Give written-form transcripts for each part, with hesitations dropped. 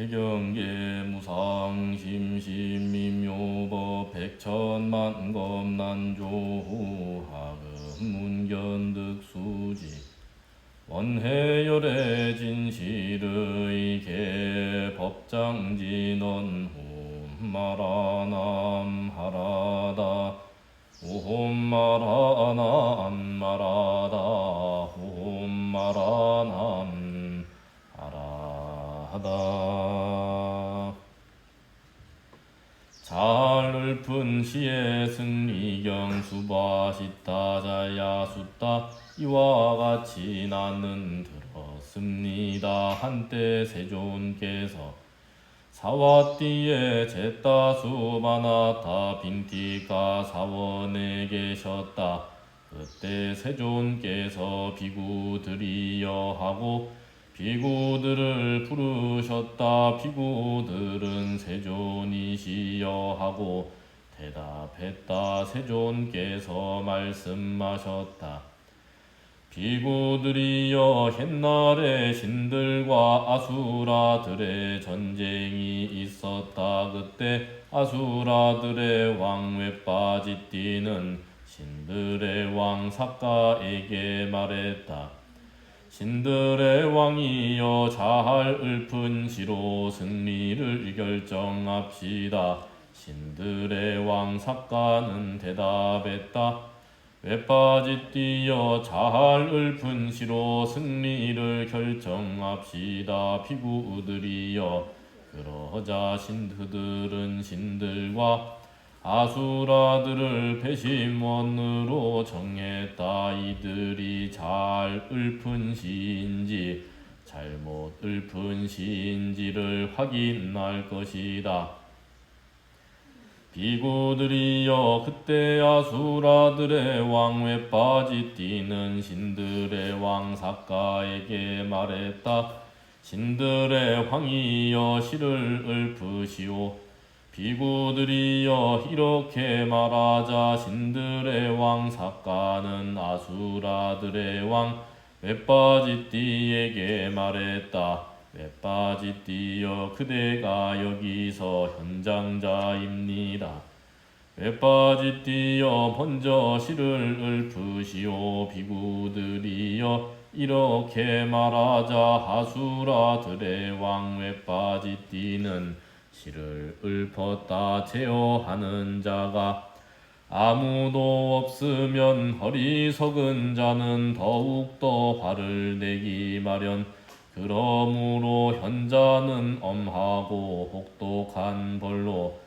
개경계 무상 심심미묘법 백천만검난조후 하금 문견득수지 원해열의 진실의 개 법장진언후 마라남 하라다 오홈 마라남 마라다 오홈 마라남 하라다. 잘을푼 시의 승리경 수바시타자야 숫다 이와 같이 나는 들었습니다. 한때 세존께서 사와띠에 제따수바나타 빈티가 사원에 계셨다. 그때 세존께서 비구들이여 하고 비구들을 부르셨다. 비구들은 세존이시여 하고 대답했다. 세존께서 말씀하셨다. 비구들이여 옛날에 신들과 아수라들의 전쟁이 있었다. 그때 아수라들의 왕 웨빠지띠는 신들의 왕 삭가에게 말했다. 신들의 왕이여 잘 읊은 시로 승리를 결정합시다. 신들의 왕 삭가는 대답했다. 웨빠지띠여 잘 읊은 시로 승리를 결정합시다. 비구들이여 그러자 신들은 신들과 아수라들을 배심원으로 정했다. 이들이 잘 읊은 시인지 잘못 읊은 시인지를 확인할 것이다. 비구들이여 그때 아수라들의 왕 웨빠지띠는 신들의 왕 삭가에게 말했다. 신들의 왕이여 시를 읊으시오. 비구들이여 이렇게 말하자 신들의 왕 삭가는 아수라들의 왕 웨빠지띠에게 말했다. 웨빠지띠여 그대가 여기서 현장자입니다. 웨빠지띠여 먼저 시를 읊으시오. 비구들이여 이렇게 말하자 아수라들의 왕 웨빠지띠는 시를 읊었다. 제어하는 자가 아무도 없으면 어리석은 자는 더욱더 화를 내기 마련. 그러므로 현자는 엄하고 혹독한 벌로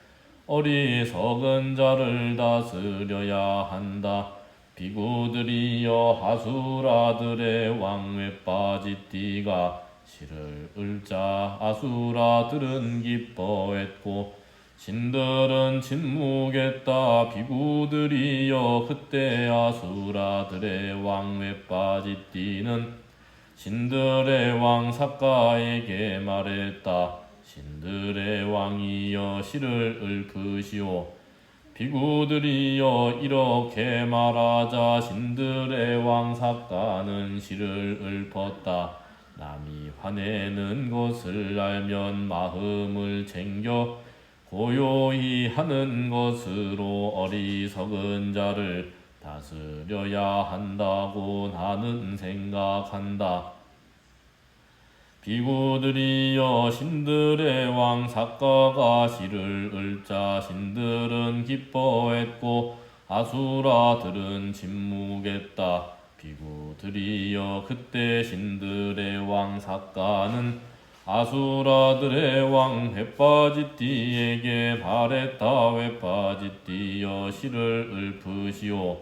어리석은 자를 다스려야 한다. 비구들이여 아수라들의 왕 웨빠지띠가 시를 읊자 아수라들은 기뻐했고 신들은 침묵했다. 비구들이여 그때 아수라들의 왕 웨빠지띠는 신들의 왕 삭가에게 말했다. 신들의 왕이여 시를 읊으시오. 비구들이여 이렇게 말하자 신들의 왕 삭가는 시를 읊었다. 남이 화내는 것을 알면 마음을 챙겨 고요히 하는 것으로 어리석은 자를 다스려야 한다고 나는 생각한다. 비구들이여 신들의 왕 삭가가 시를 읊자 신들은 기뻐했고 아수라들은 침묵했다. 비구들이여 그때 신들의 왕 삭가는 아수라들의 왕 웨빠지띠에게 말했다. 웨빠지띠여 시를 읊으시오.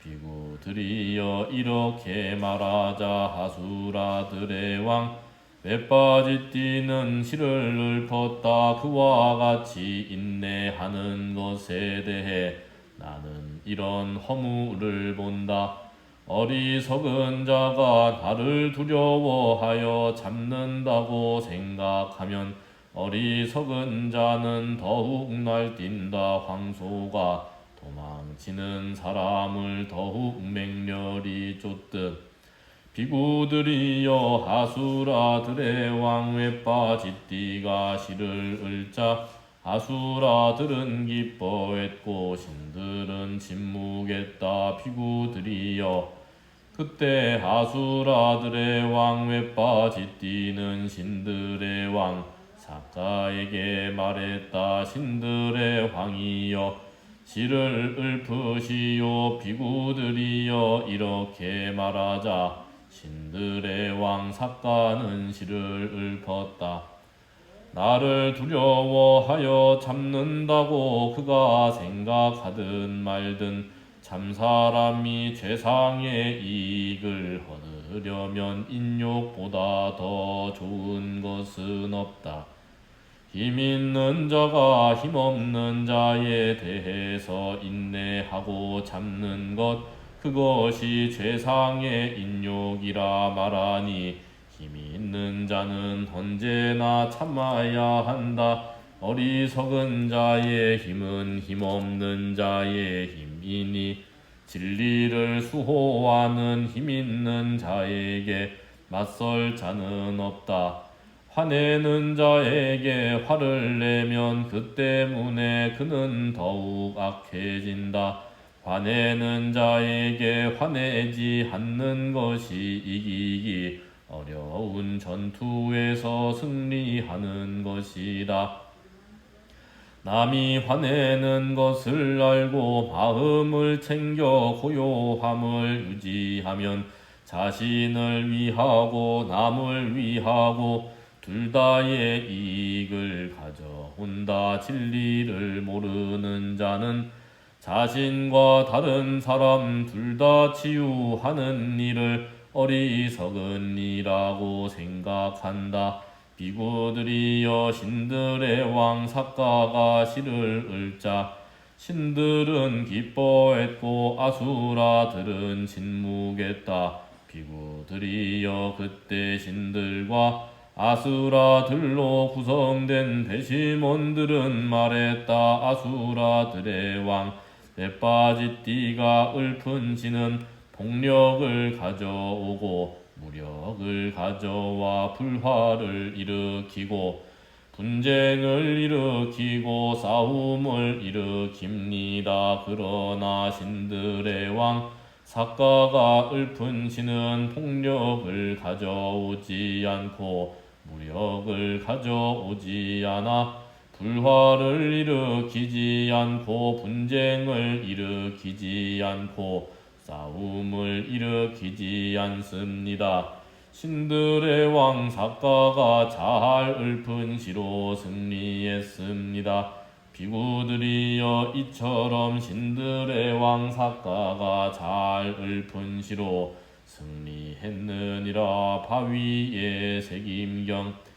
비구들이여 이렇게 말하자 아수라들의 왕 웨빠지띠는 시를 읊었다. 그와 같이 인내하는 것에 대해 나는 이런 허물을 본다. 어리석은 자가 나를 두려워하여 잡는다고 생각하면 어리석은 자는 더욱 날뛴다. 황소가 도망치는 사람을 더욱 맹렬히 쫓듯 비구들이여 아수라들의 왕외 빠지띠가 시를 을자 아수라들은 기뻐했고 신들은 침묵했다. 비구들이여 그때 아수라들의 왕외 빠지띠는 신들의 왕 사가에게 말했다. 신들의 왕이여 시를 읊으시오. 비구들이여 이렇게 말하자. 신들의 왕 사가는 시를 읊었다. 나를 두려워하여 잡는다고 그가 생각하든 말든 참사람이 죄상의 이익을 얻으려면 인욕보다 더 좋은 것은 없다. 힘 있는 자가 힘없는 자에 대해서 인내하고 잡는 것 그것이 죄상의 인욕이라 말하니 힘 있는 자는 언제나 참아야 한다. 어리석은 자의 힘은 힘없는 자의 힘이니 진리를 수호하는 힘 있는 자에게 맞설 자는 없다. 화내는 자에게 화를 내면 그 때문에 그는 더욱 악해진다. 화내는 자에게 화내지 않는 것이 이기기 어려운 전투에서 승리하는 것이다. 남이 화내는 것을 알고 마음을 챙겨 고요함을 유지하면 자신을 위하고 남을 위하고 둘 다의 이익을 가져온다. 진리를 모르는 자는 자신과 다른 사람 둘 다 치유하는 일을 어리석은 일이라고 생각한다. 비구들이여 신들의 왕 사가가 시를 읊자 신들은 기뻐했고 아수라들은 침묵했다. 비구들이여 그때 신들과 아수라들로 구성된 배심원들은 말했다. 아수라들의 왕 메빠지띠가 읊은 시는 폭력을 가져오고 무력을 가져와 불화를 일으키고 분쟁을 일으키고 싸움을 일으킵니다. 그러나 신들의 왕 사가가 읊은 시는 폭력을 가져오지 않고 무력을 가져오지 않아 불화를 일으키지 않고 분쟁을 일으키지 않고 싸움을 일으키지 않습니다. 신들의 왕 사가가 잘 읊은 시로 승리했습니다. 비구들이여 이처럼 신들의 왕 사가가 잘 읊은 시로 승리했느니라. 바위의 새김경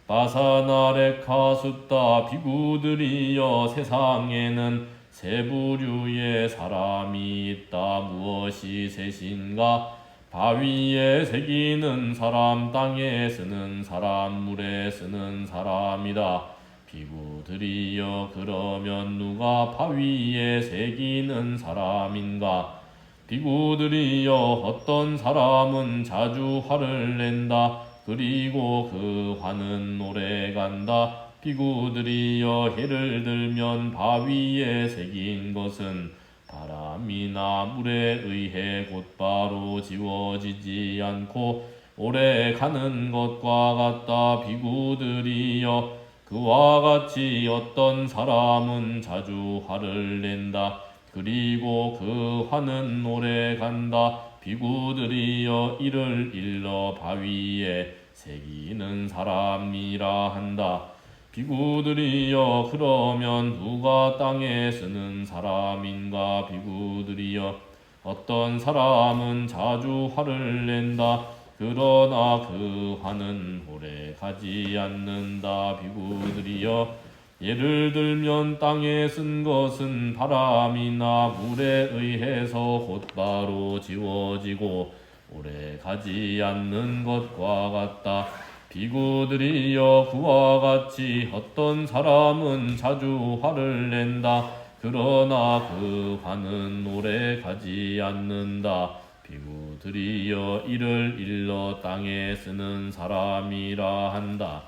바사나레카 숫다. 비구들이여 세상에는 세 부류의 사람이 있다. 무엇이 셋인가? 바위에 새기는 사람, 땅에 쓰는 사람, 물에 쓰는 사람이다. 비구들이여 그러면 누가 바위에 새기는 사람인가? 비구들이여 어떤 사람은 자주 화를 낸다. 그리고 그 화는 오래간다. 비구들이여 예를 들면 바위에 새긴 것은 바람이나 물에 의해 곧바로 지워지지 않고 오래 가는 것과 같다. 비구들이여 그와 같이 어떤 사람은 자주 화를 낸다. 그리고 그 화는 오래 간다. 비구들이여 이를 일러 바위에 새기는 사람이라 한다. 비구들이여 그러면 누가 땅에 쓰는 사람인가? 비구들이여 어떤 사람은 자주 화를 낸다. 그러나 그 화는 오래 가지 않는다. 비구들이여 예를 들면 땅에 쓴 것은 바람이나 물에 의해서 곧바로 지워지고 오래 가지 않는 것과 같다. 비구들이여 그와 같이 어떤 사람은 자주 화를 낸다. 그러나 그 화는 오래 가지 않는다. 비구 비구들이여 이를 일러 땅에 쓰는 사람이라 한다.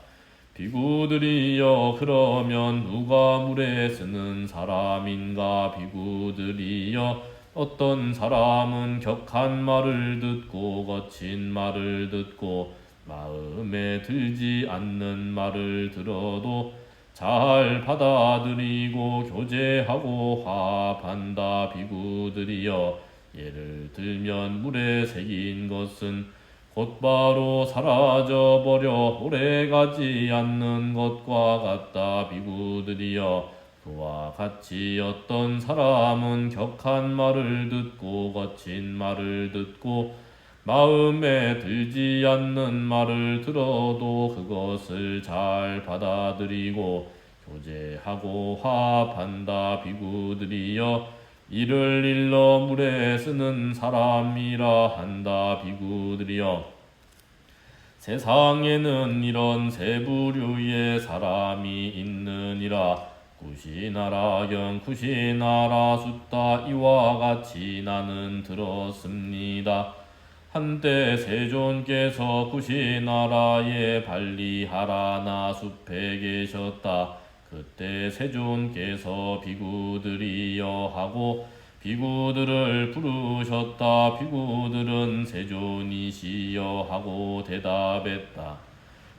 비구들이여 그러면 누가 물에 쓰는 사람인가? 비구들이여 어떤 사람은 격한 말을 듣고 거친 말을 듣고 마음에 들지 않는 말을 들어도 잘 받아들이고 교제하고 화합한다. 비구들이여 예를 들면 물에 새긴 것은 곧바로 사라져버려 오래가지 않는 것과 같다. 비구들이여 그와 같이 어떤 사람은 격한 말을 듣고 거친 말을 듣고 마음에 들지 않는 말을 들어도 그것을 잘 받아들이고 교제하고 화합한다. 비구들이여 이를 일러 물에 쓰는 사람이라 한다. 비구들이여 세상에는 이런 세 부류의 사람이 있느니라. 구시나라 경 구시나라 숫다 이와 같이 나는 들었습니다. 한때 세존께서 구시나라의 발리하라나 숲에 계셨다. 그때 세존께서 비구들이여 하고 비구들을 부르셨다. 비구들은 세존이시여 하고 대답했다.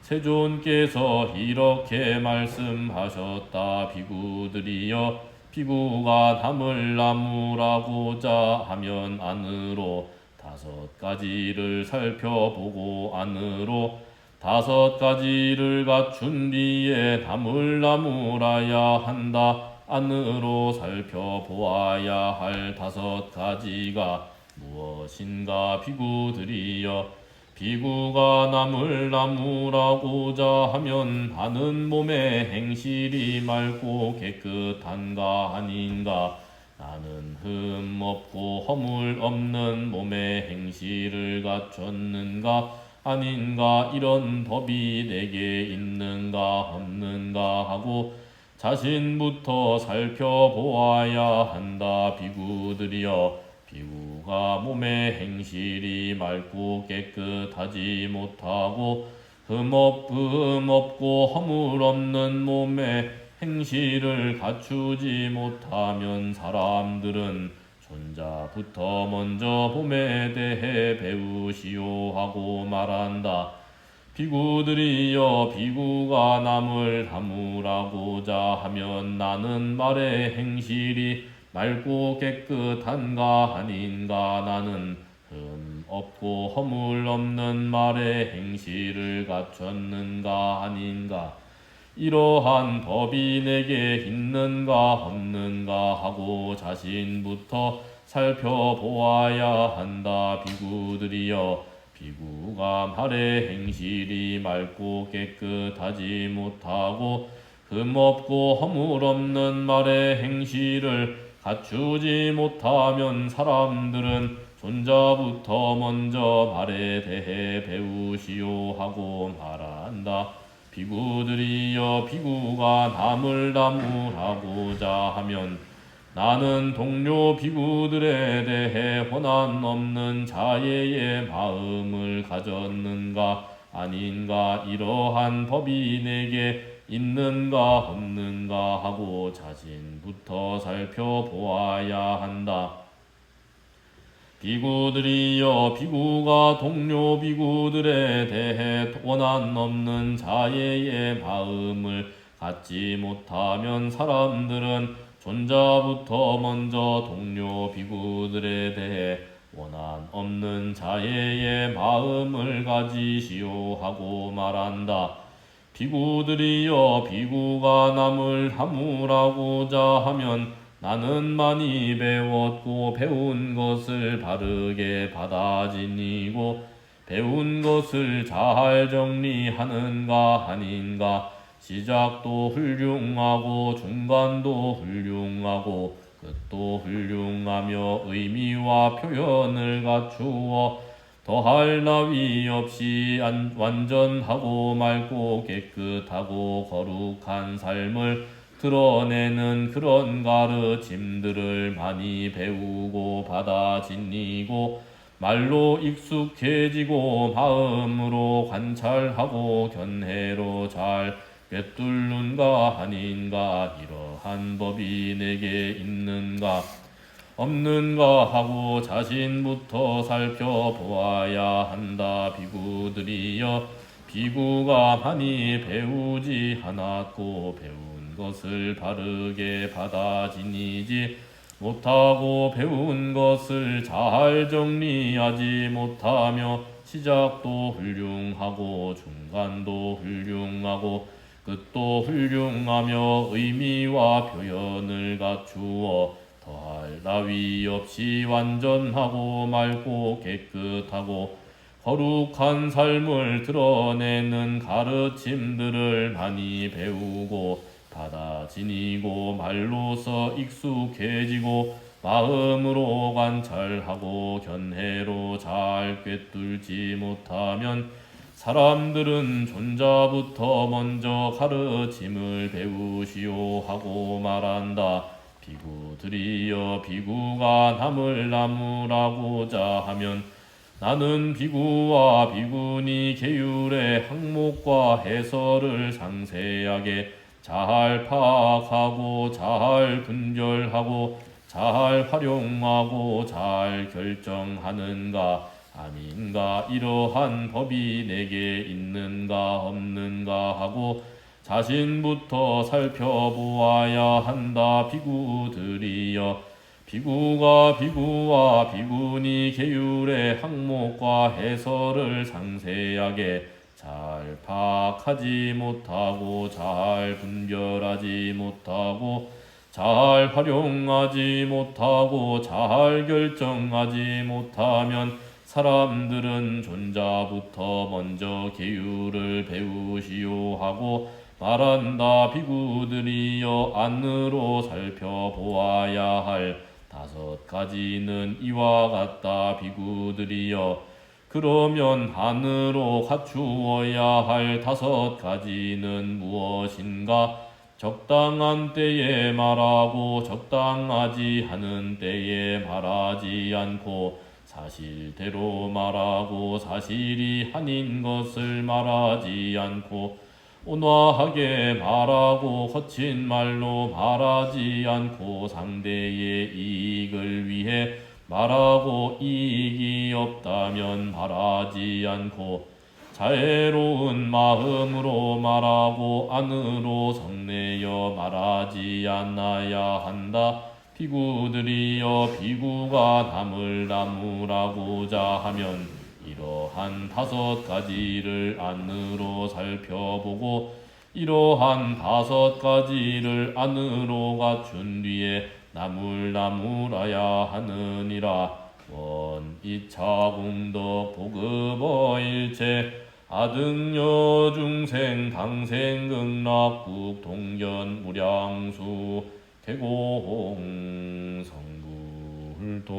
세존께서 이렇게 말씀하셨다. 비구들이여 비구가 담을 나무라고자 하면 안으로 5가지를 살펴보고 안으로 5가지를 갖춘 뒤에 담을 나무라야 한다. 안으로 살펴보아야 할 5가지가 무엇인가? 비구들이여 비구가 남을 나무라고자 하면 하는 몸의 행실이 맑고 깨끗한가 아닌가? 나는 흠 없고 허물 없는 몸의 행실을 갖췄는가 아닌가? 이런 법이 내게 있는가 없는가 하고 자신부터 살펴보아야 한다. 비구들이여 비구가 몸의 행실이 맑고 깨끗하지 못하고 흠 없고 허물 없는 몸의 행실을 갖추지 못하면 사람들은 손자부터 먼저 몸에 대해 배우시오 하고 말한다. 비구들이여 비구가 남을 나무라고자 하면 나는 말의 행실이 맑고 깨끗한가 아닌가? 나는 흠 없고 허물 없는 말의 행실을 갖췄는가 아닌가? 이러한 법이 내게 있는가 없는가 하고 자신부터 살펴보아야 한다. 비구들이여 비구가 말의 행실이 맑고 깨끗하지 못하고 흠 없고 허물 없는 말의 행실을 갖추지 못하면 사람들은 손자부터 먼저 말에 대해 배우시오 하고 말한다. 비구들이여 비구가 남을 나무라고자 하면 나는 동료 비구들에 대해 혼안 없는 자애의 마음을 가졌는가 아닌가? 이러한 법이 내게 있는가 없는가 하고 자신부터 살펴보아야 한다. 비구들이여 비구가 동료 비구들에 대해 원한 없는 자애의 마음을 갖지 못하면 사람들은 존자부터 먼저 동료 비구들에 대해 원한 없는 자애의 마음을 가지시오 하고 말한다. 비구들이여 비구가 남을 나무라고자 하면 나는 많이 배웠고 배운 것을 바르게 받아지니고 배운 것을 잘 정리하는가 아닌가? 시작도 훌륭하고 중간도 훌륭하고 끝도 훌륭하며 의미와 표현을 갖추어 더할 나위 없이 완전하고 맑고 깨끗하고 거룩한 삶을 드러내는 그런 가르침들을 많이 배우고 받아 지니고 말로 익숙해지고 마음으로 관찰하고 견해로 잘 꿰뚫는가 아닌가 이러한 법이 내게 있는가 없는가 하고 자신부터 살펴보아야 한다. 비구들이여 비구가 많이 배우지 않았고 배운 것을 바르게 받아 지니지 못하고 배운 것을 잘 정리하지 못하며 시작도 훌륭하고 중간도 훌륭하고 끝도 훌륭하며 의미와 표현을 갖추어 더할 나위 없이 완전하고 맑고 깨끗하고 거룩한 삶을 드러내는 가르침들을 많이 배우고 받아 지니고 말로서 익숙해지고 마음으로 관찰하고 견해로 잘 꿰뚫지 못하면 사람들은 존자부터 먼저 가르침을 배우시오 하고 말한다. 비구들이여 비구가 남을 나무라고자 하면 나는 비구와 비구니 계율의 항목과 해설을 상세하게 잘 파악하고 잘 분별하고 잘 활용하고 잘 결정하는가 아닌가 이러한 법이 내게 있는가 없는가 하고 자신부터 살펴보아야 한다. 비구들이여 비구가 비구와 비구니 계율의 항목과 해설을 상세하게 잘 파악하지 못하고 잘 분별하지 못하고 잘 활용하지 못하고 잘 결정하지 못하면 사람들은 존자부터 먼저 계율을 배우시오 하고 말한다. 비구들이여 안으로 살펴보아야 할 5가지는 이와 같다. 비구들이여 그러면 안으로 갖추어야 할 5가지는 무엇인가? 적당한 때에 말하고 적당하지 않은 때에 말하지 않고 사실대로 말하고 사실이 아닌 것을 말하지 않고 온화하게 말하고 거친 말로 말하지 않고 상대의 이익을 위해 말하고 이익이 없다면 말하지 않고 자애로운 마음으로 말하고 안으로 성내어 말하지 않아야 한다. 비구들이여 비구가 남을 나무라고자 하면 이러한 5가지를 안으로 살펴보고 이러한 5가지를 안으로 갖춘 뒤에 나물나물하야 하느니라. 원이차공덕 보급어일체 아등여 중생 당생 극락국 동견 무량수 개공 성불도